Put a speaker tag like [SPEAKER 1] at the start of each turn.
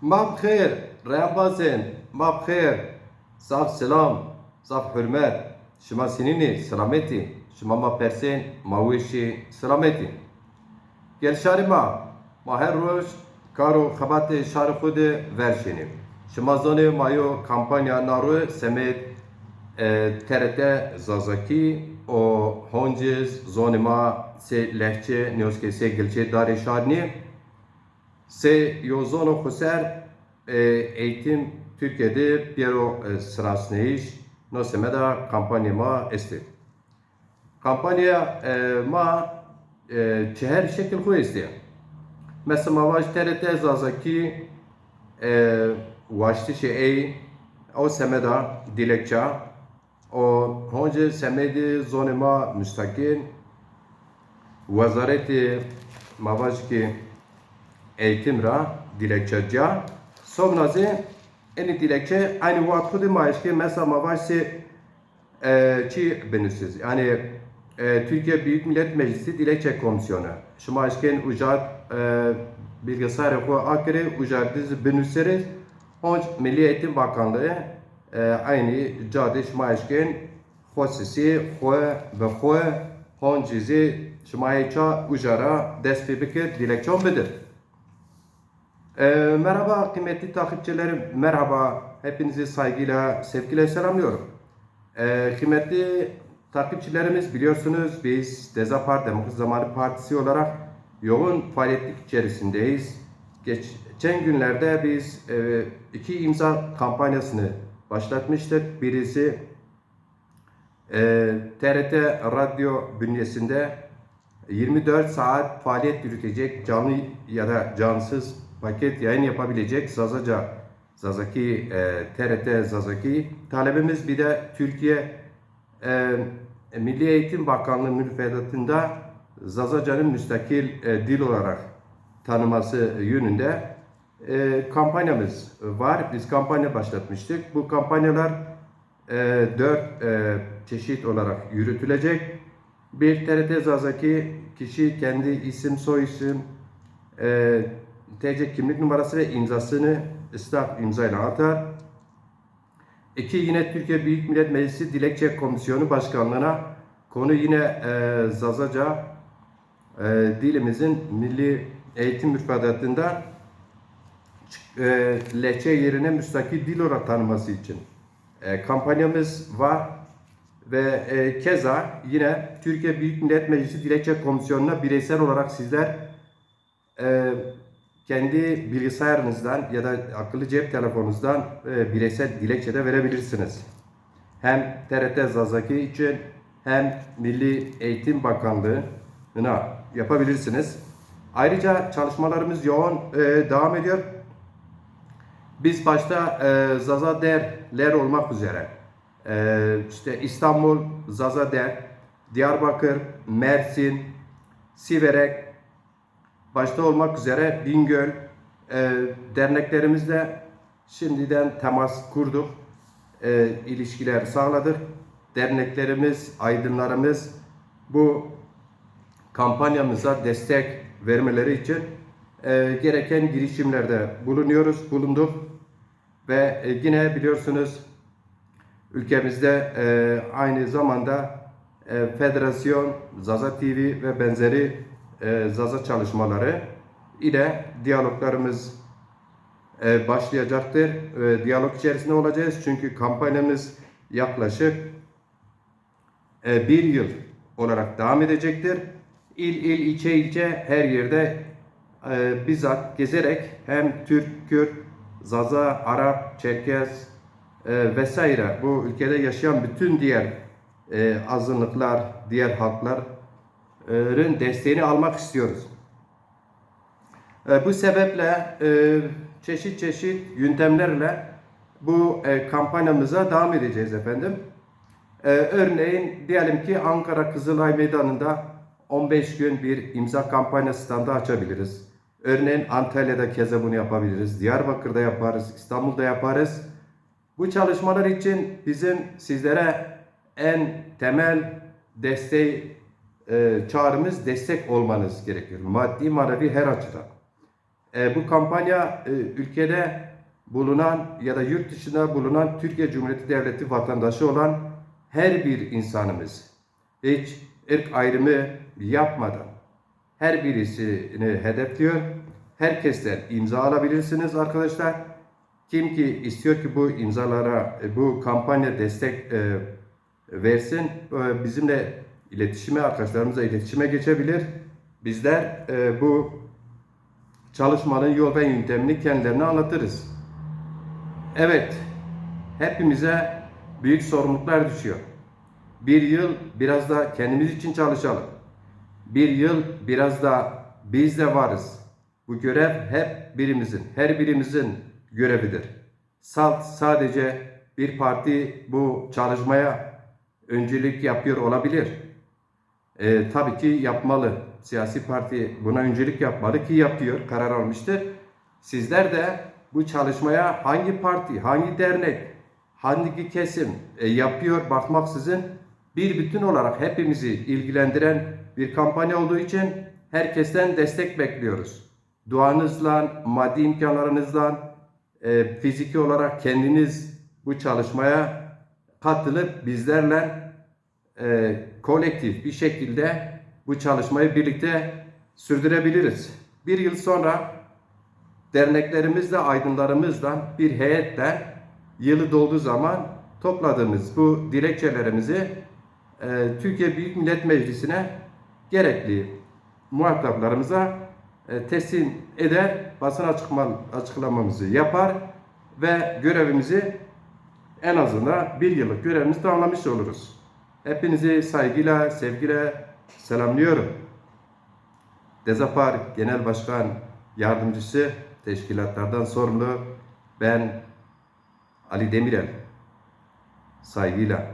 [SPEAKER 1] Ma bixêr, reyambazên, ma bixêr, saf selam, saf hürmet, şima sinînê selametî, şima ma persên, ma wêşê selametî. Gel şarê ma her roj kar û xebatê şarê xwe de verşênê. Şima zanê mayo kampanya naro Semed TRT Zazakî û Honjiz zonê ma sê lehçe newskê sê gilçê darê şarnî Se yozona xuser eğitim Türkiye'de Piero Srasneyiş nosemeda kampanya ma este. Kampanya ma çeher şekil xu este. Mesela mavaş TRT zazaki vaşti şey o semeda dilekça o honce semedi zonema müstakil vazareti mavaş ki eğitim ra dilekçeca somnazi eni dilekçe aynı vakti maaşki mesela mavaşsi çi benüsüz yani Türkiye Büyük Millet Meclisi Dilekçe Komisyonu şu maaşken ucat bilgisayarı ko akire ucat dizi benüsleri honç Milli Eğitim Bakanlığı aynı cadde şu maaşken xosisi xo ve xo honcizi şu maaşa ucara despibike dilekçe bedir. Merhaba kıymetli takipçilerim, merhaba. Hepinizi saygıyla, sevgiyle selamlıyorum. Kıymetli takipçilerimiz biliyorsunuz biz Dezapar Demokrasi Zamanı Partisi olarak yoğun faaliyetlik içerisindeyiz. Geçen günlerde biz iki imza kampanyasını başlatmıştık. Birisi TRT Radyo bünyesinde 24 saat faaliyet yürütecek canlı ya da cansız paket yayın yapabilecek Zazaki TRT Zazaki talebimiz bir de Türkiye Milli Eğitim Bakanlığı müfredatında Zazaca'nın müstakil dil olarak tanıması yönünde kampanyamız var. Biz kampanya başlatmıştık. Bu kampanyalar 4 çeşit olarak yürütülecek. Bir TRT Zazaki kişi kendi isim, soyisim, TC kimlik numarası ve imzasını ıslak imzayla atar. İki yine Türkiye Büyük Millet Meclisi Dilekçe Komisyonu Başkanlığı'na konu yine Zazaca dilimizin milli eğitim müfredatında lehçe yerine müstakil dil olarak tanınması için kampanyamız var. Ve keza yine Türkiye Büyük Millet Meclisi Dilekçe Komisyonu'na bireysel olarak sizler kendi bilgisayarınızdan ya da akıllı cep telefonunuzdan bireysel dilekçe de verebilirsiniz. Hem TRT Zazaki için hem Milli Eğitim Bakanlığı'na yapabilirsiniz. Ayrıca çalışmalarımız yoğun devam ediyor. Biz başta Zaza Derler olmak üzere işte İstanbul, Zazader, Diyarbakır, Mersin, Siverek başta olmak üzere Bingöl derneklerimizle şimdiden temas kurduk, ilişkiler sağladık. Derneklerimiz, aydınlarımız bu kampanyamıza destek vermeleri için gereken girişimlerde bulunduk ve yine biliyorsunuz ülkemizde aynı zamanda Federasyon, Zaza TV ve benzeri Zaza çalışmaları ile diyaloglarımız başlayacaktır. Diyalog içerisinde olacağız çünkü kampanyamız yaklaşık bir yıl olarak devam edecektir. İl, ilçe her yerde bizzat gezerek hem Türk, Kürt, Zaza, Arap, Çerkez, vesaire bu ülkede yaşayan bütün diğer azınlıklar, diğer halkların desteğini almak istiyoruz. Bu sebeple çeşit yöntemlerle bu kampanyamıza devam edeceğiz efendim. Örneğin diyelim ki Ankara Kızılay Meydanı'nda 15 gün bir imza kampanya standı açabiliriz. Örneğin Antalya'da keza bunu yapabiliriz. Diyarbakır'da yaparız, İstanbul'da yaparız. Bu çalışmalar için bizim sizlere en temel çağrımız destek olmanız gerekiyor. Maddi, manevi her açıdan. Bu kampanya ülkede bulunan ya da yurt dışında bulunan Türkiye Cumhuriyeti Devleti vatandaşı olan her bir insanımız, hiç ırk ayrımı yapmadan her birisini hedefliyor. Herkesten imza alabilirsiniz arkadaşlar. Kim ki istiyor ki bu imzalara, bu kampanya destek versin, bizimle iletişime, arkadaşlarımızla iletişime geçebilir. Bizler bu çalışmanın yol ve yöntemini kendilerine anlatırız. Evet, hepimize büyük sorumluluklar düşüyor. Bir yıl biraz da kendimiz için çalışalım. Bir yıl biraz da biz de varız. Bu görev hep birimizin, her birimizin görevidir. Sadece bir parti bu çalışmaya öncülük yapıyor olabilir. Tabii ki yapmalı. Siyasi parti buna öncülük yapmalı ki yapıyor, karar almıştır. Sizler de bu çalışmaya hangi parti, hangi dernek, hangi kesim yapıyor bakmaksızın bir bütün olarak hepimizi ilgilendiren bir kampanya olduğu için herkesten destek bekliyoruz. Duanızla, maddi imkanlarınızla, fiziki olarak kendiniz bu çalışmaya katılıp bizlerle kolektif bir şekilde bu çalışmayı birlikte sürdürebiliriz. Bir yıl sonra derneklerimizle, aydınlarımızla bir heyetle yılı dolduğu zaman topladığımız bu dilekçelerimizi Türkiye Büyük Millet Meclisi'ne gerekli muhataplarımıza teslim eder, basın açıklamamızı yapar ve görevimizi en azından bir yıllık görevimizi tamamlamış oluruz. Hepinizi saygıyla, sevgiyle selamlıyorum. Dezapar Genel Başkan Yardımcısı, teşkilatlardan sorumlu ben Ali Demirel. Saygıyla.